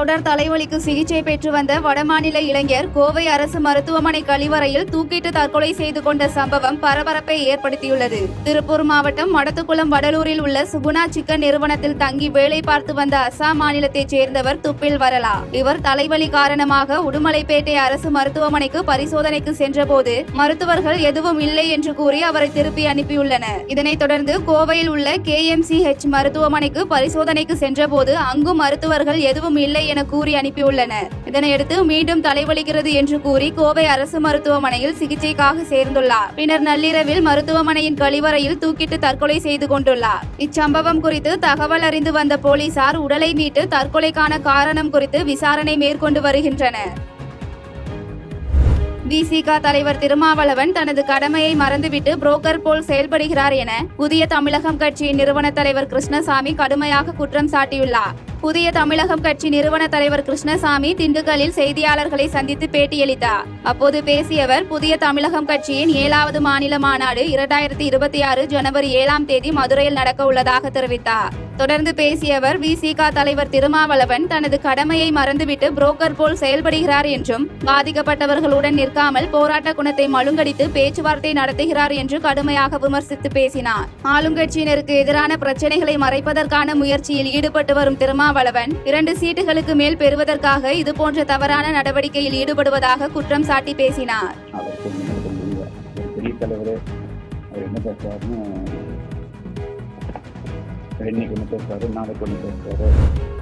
தொடர் தலைவலிக்கு சிகிச்சை பெற்று வந்த வடமாநில இளைஞர் கோவை அரசு மருத்துவமனை கழிவறையில் தூக்கிட்டு தற்கொலை செய்து கொண்ட சம்பவம் பரபரப்பை ஏற்படுத்தியுள்ளது. திருப்பூர் மாவட்டம் மடத்துக்குளம் வடலூரில் உள்ள சுகுணா சிக்கன் நிறுவனத்தில் தங்கி வேலை பார்த்து வந்த அசாம் மாநிலத்தைச் சேர்ந்தவர் துப்பில் வரலா. இவர் தலைவலி காரணமாக உடுமலைப்பேட்டை அரசு மருத்துவமனைக்கு பரிசோதனைக்கு சென்றபோது மருத்துவர்கள் எதுவும் இல்லை என்று கூறி அவரை திருப்பி அனுப்பியுள்ளனர். இதனைத் தொடர்ந்து கோவையில் உள்ள KMCH மருத்துவமனைக்கு பரிசோதனைக்கு சென்றபோது அங்கும் மருத்துவர்கள் எதுவும் இல்லை என கூறி அனுப்பியுள்ளனர். இதனையடுத்து மீண்டும் தலைவலிக்கிறது என்று கூறி கோவை அரசு மருத்துவமனையில் சிகிச்சைக்காக சேர்ந்துள்ளார். பின்னர் நள்ளிரவில் மருத்துவமனையின் கழிவறையில் தூக்கிட்டு தற்கொலை செய்து கொண்டுள்ளார். இச்சம்பவம் குறித்து தகவல் அறிந்து வந்த போலீசார் உடலை மீட்டு தற்கொலைக்கான காரணம் குறித்து விசாரணை மேற்கொண்டு வருகின்றனர். விசிக தலைவர் திருமாவளவன் தனது கடமையை மறந்துவிட்டு புரோக்கர் போல் செயல்படுகிறார் என புதிய தமிழகம் கட்சியின் நிறுவன தலைவர் கிருஷ்ணசாமி கடுமையாக குற்றம் சாட்டியுள்ளார். புதிய தமிழகம் கட்சி நிறுவன தலைவர் கிருஷ்ணசாமி திண்டுக்கல்லில் செய்தியாளர்களை சந்தித்து பேட்டியளித்தார். அப்போது பேசிய அவர், புதிய தமிழகம் கட்சியின் 7வது மாநில மாநாடு 2026 ஜனவரி 7ஆம் தேதி மதுரையில் நடக்க உள்ளதாக தெரிவித்தார். தொடர்ந்து பேசிய அவர், விசிக தலைவர் திருமாவளவன் தனது கடமையை மறந்துவிட்டு புரோக்கர் போல் செயல்படுகிறார் என்றும் பாதிக்கப்பட்டவர்களுடன் நிற்காமல் போராட்ட குணத்தை மழுங்கடித்து பேச்சுவார்த்தை நடத்துகிறார் என்று கடுமையாக விமர்சித்து பேசினார். ஆளுங்கட்சியினருக்கு எதிரான பிரச்சனைகளை மறைப்பதற்கான முயற்சியில் ஈடுபட்டு வரும் திருமாவளவன் 2 சீட்டுகளுக்கு மேல் பெறுவதற்காக இதுபோன்ற தவறான நடவடிக்கையில் ஈடுபடுவதாக குற்றம் சாட்டி பேசினார்.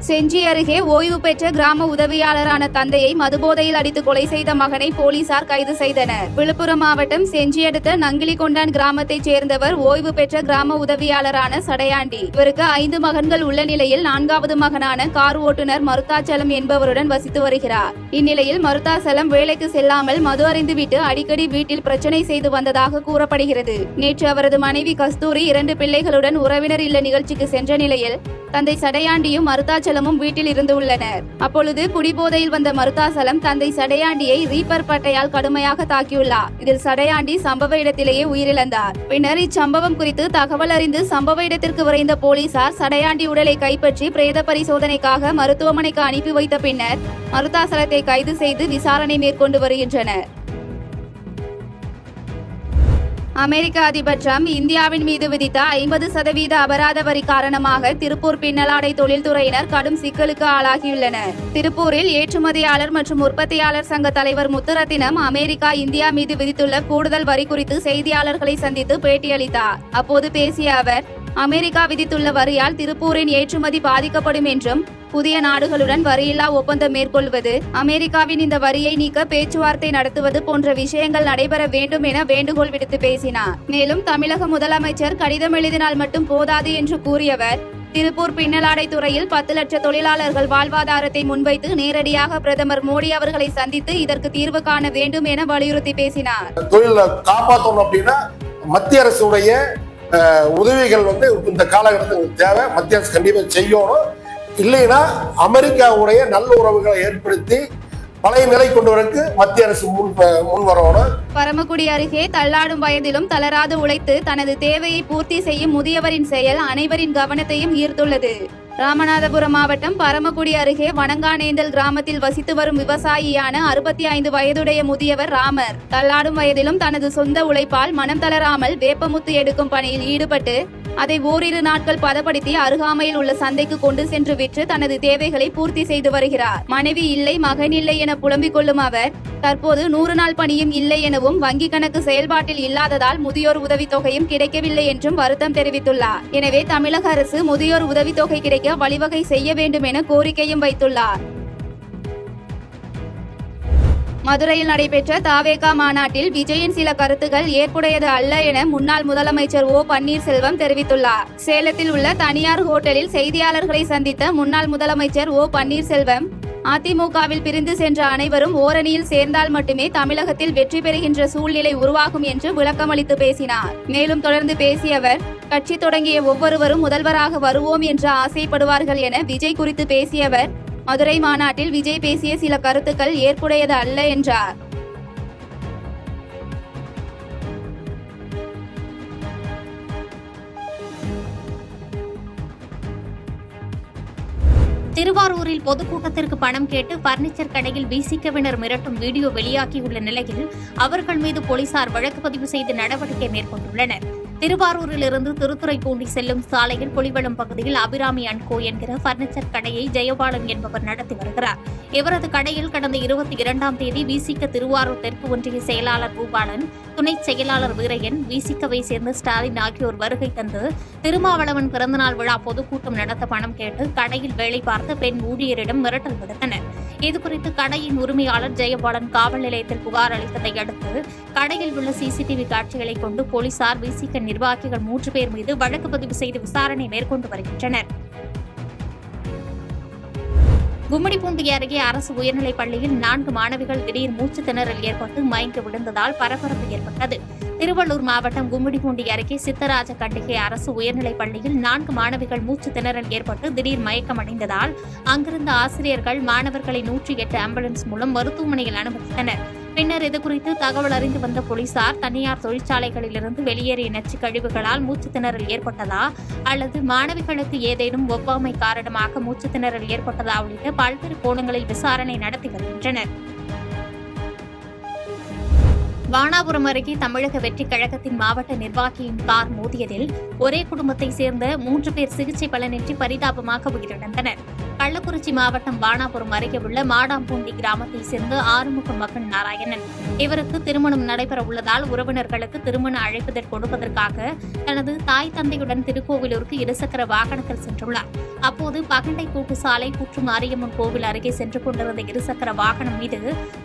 செஞ்சி அருகே ஓய்வு பெற்ற கிராம உதவியாளரான தந்தையை மதுபோதையில் அடித்து கொலை செய்த மகனை போலீசார் கைது செய்தனர். விழுப்புரம் மாவட்டம் செஞ்சி அடுத்த நங்கிலிகொண்டான் கிராமத்தைச் சேர்ந்தவர் ஓய்வு பெற்ற கிராம உதவியாளரான சடையாண்டி. இவருக்கு 5 மகன்கள் உள்ள நிலையில் 4வது மகனான கார் ஓட்டுநர் மருத்தாச்சலம் என்பவருடன் வசித்து வருகிறார். இந்நிலையில் மருத்தாச்சலம் வேலைக்கு செல்லாமல் மது அருந்திவிட்டு அடிக்கடி வீட்டில் பிரச்சனை செய்து வந்ததாக கூறப்படுகிறது. நேற்று அவரது மனைவி கஸ்தூரி 2 பிள்ளைகளுடன் உறவினர் இல்ல நிகழ்ச்சிக்கு சென்ற நிலையில் தந்தை சடையாண்டியும் மருத்தாச்சலமும் வீட்டில் இருந்து உள்ளனர். அப்பொழுது குடிபோதையில் வந்த மருத்தாச்சலம் தந்தை சடையாண்டியை ரீப்பர் பட்டையால் கடுமையாக தாக்கியுள்ளார். இதில் சடையாண்டி சம்பவ இடத்திலேயே உயிரிழந்தார். பின்னர் இச்சம்பவம் குறித்து தகவல் அறிந்து சம்பவ இடத்திற்கு விரைந்த போலீசார் சடையாண்டி உடலை கைப்பற்றி பிரேத பரிசோதனைக்காக மருத்துவமனைக்கு அனுப்பி வைத்த பின்னர் மருத்தாச்சலத்தை கைது செய்து விசாரணை மேற்கொண்டு வருகின்றனர். அமெரிக்க அதிபர் டிரம்ப் இந்தியாவின் மீது விதித்த 50% அபராத வரி காரணமாக திருப்பூர் பின்னலாடை தொழில்துறையினர் கடும் சிக்கலுக்கு ஆளாகியுள்ளனர். திருப்பூரில் ஏற்றுமதியாளர் மற்றும் உற்பத்தியாளர் சங்க தலைவர் முத்துரத்தினம் அமெரிக்கா இந்தியா மீது விதித்துள்ள கூடுதல் வரி குறித்து செய்தியாளர்களை சந்தித்து பேட்டியளித்தார். அப்போது பேசிய அவர், அமெரிக்கா விதித்துள்ள வரியால் திருப்பூரின் ஏற்றுமதி பாதிக்கப்படும் என்றும் புதிய நாடுகளுடன் வரியில்லா ஒப்பந்தம் மேற்கொள்வது, அமெரிக்காவின் இந்த வரியை நீக்க பேச்சுவார்த்தை நடத்துவது போன்ற விஷயங்கள் நடைபெற வேண்டும் என வேண்டுகோள் விடுத்து பேசினார். மேலும் தமிழக முதலமைச்சர் கடிதம் எழுதினால் மட்டும் போதாது என்று கூறியவர், திருப்பூர் பின்னலாடை துறையில் 10 லட்ச தொழிலாளர்கள் வாழ்வாதாரத்தை முன்வைத்து நேரடியாக பிரதமர் மோடி அவர்களை சந்தித்து இதற்கு தீர்வு காண வேண்டும் என வலியுறுத்தி பேசினார். தொழிலை காப்பாற்றணும் அப்படின்னா மத்திய அரசுடைய உதவிகள் இந்த காலகட்டத்துக்கு தேவை. மத்திய அரசு கண்டிப்பா செய்யணும். இல்லைன்னா அமெரிக்காவுடைய நல்ல உறவுகளை ஏற்படுத்தி பழைய நிலை கொண்டு வரக்கு மத்திய அரசு முன் வரணும். பரமக்குடி அருகே தள்ளாடும் வயதிலும் தளராது உழைத்து தனது தேவையை பூர்த்தி செய்யும் முதியவரின் செயல் அனைவரின் கவனத்தையும் ஈர்த்துள்ளது. ராமநாதபுரம் மாவட்டம் பரமக்குடி அருகே வணங்கானேந்தல் கிராமத்தில் வசித்து வரும் விவசாயியான 65 வயதுடைய முதியவர் ராமர் தள்ளாடும் வயதிலும் தனது சொந்த உழைப்பால் மனம் தளராமல் வேப்பமுத்து எடுக்கும் பணியில் ஈடுபட்டு அதை ஓரிரு நாட்கள் பதப்படுத்தி அருகாமையில் உள்ள சந்தைக்கு கொண்டு சென்று விற்று தனது தேவைகளை பூர்த்தி செய்து வருகிறார். மனைவி இல்லை, மகன் இல்லை என புலம்பிக் கொள்ளும் அவர் தற்போது 100 நாள் பணியும் இல்லை எனவும் வங்கி கணக்கு செயல்பாட்டில் இல்லாததால் முதியோர் உதவித்தொகையும் கிடைக்கவில்லை என்றும் வருத்தம் தெரிவித்துள்ளார். எனவே தமிழக அரசு முதியோர் உதவித்தொகை கிடைக்க வழிவகை செய்ய வேண்டும் என கோரிக்கையும் வைத்துள்ளார். மதுரையில் நடைபெற்ற தாவேக மாநாட்டில் விஜயின் சில கருத்துக்கள் ஏற்புடையது அல்ல என முன்னாள் முதலமைச்சர் ஓ பன்னீர்செல்வம் தெரிவித்துள்ளார். சேலத்தில் உள்ள தனியார் ஹோட்டலில் செய்தியாளர்களை சந்தித்த முன்னாள் முதலமைச்சர் ஓ பன்னீர்செல்வம், அதிமுகவில் பிரிந்து சென்ற அனைவரும் ஓரணியில் சேர்ந்தால் மட்டுமே தமிழகத்தில் வெற்றி பெறுகின்ற சூழ்நிலை உருவாகும் என்று விளக்கமளித்து பேசினார். மேலும் தொடர்ந்து பேசிய அவர், கட்சி தொடங்கிய ஒவ்வொருவரும் முதல்வராக வருவோம் என்று ஆசைப்படுவார்கள் என விஜய் குறித்து பேசியவர், மதுரை மாநாட்டில் விஜய் பேசிய சில கருத்துக்கள் ஏற்புடையது அல்ல என்றார். திருவாரூரில் பொதுக்கூட்டத்திற்கு பணம் கேட்டு பர்னிச்சர் கடையில் விசிகவினர் மிரட்டும் வீடியோ வெளியாகியுள்ள நிலையில் அவர்கள் மீது போலீசார் வழக்கு பதிவு செய்து நடவடிக்கை மேற்கொண்டுள்ளனர். திருவாரூரிலிருந்து திருத்துறைப்பூண்டி செல்லும் சாலையில் புலிவளம் பகுதியில் அபிராமி அண்ட் கோ என்கிற பர்னிச்சர் கடையை ஜெயபாலன் என்பவர் நடத்தி வருகிறார். இவரது கடையில் கடந்த 22ஆம் தேதி விசிக திருவாரூர் தெற்கு ஒன்றிய செயலாளர் பூபாலன், துணை செயலாளர் வீரையன், விசிகவை சேர்ந்த ஸ்டாலின் ஆகியோர் வருகை தந்து திருமாவளவன் பிறந்தநாள் விழா பொதுக்கூட்டம் நடத்த பணம் கேட்டு கடையில் வேலை பார்த்த பெண் ஊழியரிடம் மிரட்டல் விடுத்தனர். இதுகுறித்து கடையின் உரிமையாளர் ஜெயபாலன் காவல் நிலையத்தில் புகார் அளித்ததை அடுத்து கடையில் உள்ள சிசிடிவி காட்சிகளை கொண்டு போலீசார் விசிக நிர்வாகிகள் 3 பேர் மீது வழக்கு பதிவு செய்து விசாரணை மேற்கொண்டு வருகின்றனர். கும்மிடிப்பூண்டி அருகே அரசு உயர்நிலைப் பள்ளியில் 4 மாணவிகள் திடீர் மூச்சு திணறல் ஏற்பட்டு மயங்கி விழுந்ததால் பரபரப்பு ஏற்பட்டது. திருவள்ளூர் மாவட்டம் கும்மிடிப்பூண்டி அருகே சித்தராஜ கண்டிகை அரசு உயர்நிலைப் பள்ளியில் 4 மாணவிகள் மூச்சு திணறல் ஏற்பட்டு திடீர் மயக்கமடைந்ததால் அங்கிருந்த ஆசிரியர்கள் மாணவர்களை 108 ஆம்புலன்ஸ் மூலம் மருத்துவமனையில் அனுமதித்தனர். பின்னர் இதுகுறித்து தகவல் அறிந்து வந்த போலீசார் தனியார் தொழிற்சாலைகளிலிருந்து வெளியேறிய நச்சுக் கழிவுகளால் மூச்சு திணறல் ஏற்பட்டதா அல்லது மாணவிகளுக்கு ஏதேனும் ஒவ்வாமை காரணமாக மூச்சு திணறல் ஏற்பட்டதா உள்ளிட்ட பல்வேறு கோணங்களில் விசாரணை நடத்தி வருகின்றனர். வானாபுரம் அருகே தமிழக வெற்றிக் கழகத்தின் மாவட்ட நிர்வாகியின் கார் மோதியதில் ஒரே குடும்பத்தைச் சேர்ந்த 3 பேர் சிகிச்சை பலனின்றி பரிதாபமாக உயிரிழந்தனர். கள்ளக்குறிச்சி மாவட்டம் வானாபுரம் அருகே உள்ள மாடாம்பூண்டி கிராமத்தைச் சேர்ந்த ஆறுமுக மகன் நாராயணன். இவருக்கு திருமணம் நடைபெற உள்ளதால் உறவினர்களுக்கு திருமண அழைப்புதல் கொடுப்பதற்காக தனது தாய் தந்தையுடன் திருக்கோவிலூருக்கு இருசக்கர வாகனத்தில் சென்றுள்ளார். அப்போது பகண்டை கூட்டு சாலை புற்று மாரியம்மன் கோவில் அருகே சென்று கொண்டிருந்த இருசக்கர வாகனம் மீது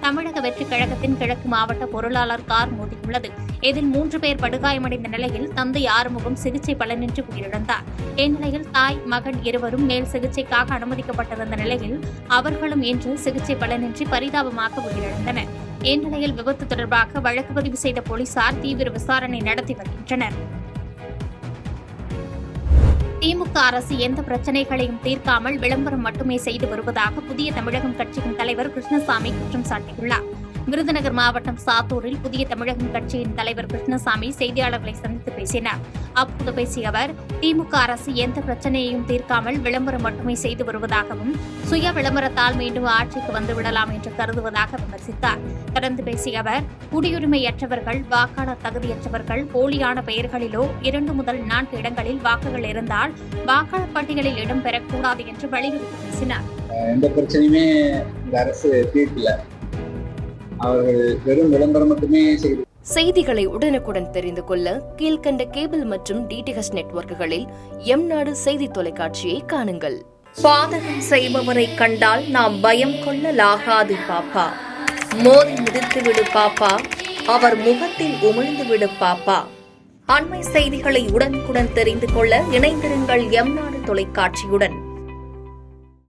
தமிழக வெற்றிக் கழகத்தின் கிழக்கு மாவட்ட பொருளாளர் கார் மோதியுள்ளது. இதில் 3 பேர் படுகாயமடைந்த நிலையில் தந்தை ஆறுமுகம் சிகிச்சை பலனின்றி உயிரிழந்தார். இந்நிலையில் தாய், மகன் இருவரும் மேல் சிகிச்சைக்காக அனுமதிக்கப்பட்டிருந்த நிலையில் அவர்களும் இன்று சிகிச்சை பலனின்றி பரிதாபமாக உயிரிழந்தனர். இந்நிலையில் விபத்து தொடர்பாக வழக்கு பதிவு செய்த போலீசார் தீவிர விசாரணை நடத்தி வருகின்றனர். திமுக அரசு எந்த பிரச்சினைகளையும் தீர்க்காமல் விளம்பரம் மட்டுமே செய்து வருவதாக புதிய தமிழகம் கட்சியின் தலைவர் கிருஷ்ணசாமி குற்றம் சாட்டியுள்ளார். விருதுநகர் மாவட்டம் சாத்தூரில் புதிய தமிழகம் கட்சியின் தலைவர் கிருஷ்ணசாமி செய்தியாளர்களை சந்தித்து பேசினார். அப்போது பேசிய அவர், திமுக அரசு எந்த பிரச்சனையையும் தீர்க்காமல் விளம்பரம் மட்டுமே செய்து வருவதாகவும் சுய விளம்பரத்தால் மீண்டும் ஆட்சிக்கு வந்துவிடலாம் என்று கருதுவதாக விமர்சித்தார். தொடர்ந்து பேசிய அவர், குடியுரிமையற்றவர்கள், வாக்காளர் தகுதியற்றவர்கள், போலியான பெயர்களிலோ 2 முதல் 4 இடங்களில் வாக்குகள் இருந்தால் வாக்காளர் பட்டியலில் இடம் பெறக்கூடாது என்று வலியுறுத்தி பேசினார். எந்த பிரச்சனையுமே இந்த அரசு தீர்க்கல, அவர்கள் வெறும் விளம்பரம் மட்டுமே செய்து. செய்திகளை உடனுக்குடன் தெரிந்து கொள்ள கீழ்கண்ட கேபிள் மற்றும் டிடிஎச் நெட்வொர்க்குகளில் எம்நாடு செய்தி தொலைக்காட்சியை காணுங்கள். பாதகம் செய்பவரை கண்டால் நாம் பயம் கொள்ளலாகாது பாப்பா. மோதி மிதித்து விடு பாப்பா, அவர் முகத்தில் உமிழ்ந்து விடு பாப்பா. அண்மை செய்திகளை உடனுக்குடன் தெரிந்து கொள்ள இணைந்திருங்கள் எம்நாடு தொலைக்காட்சியுடன்.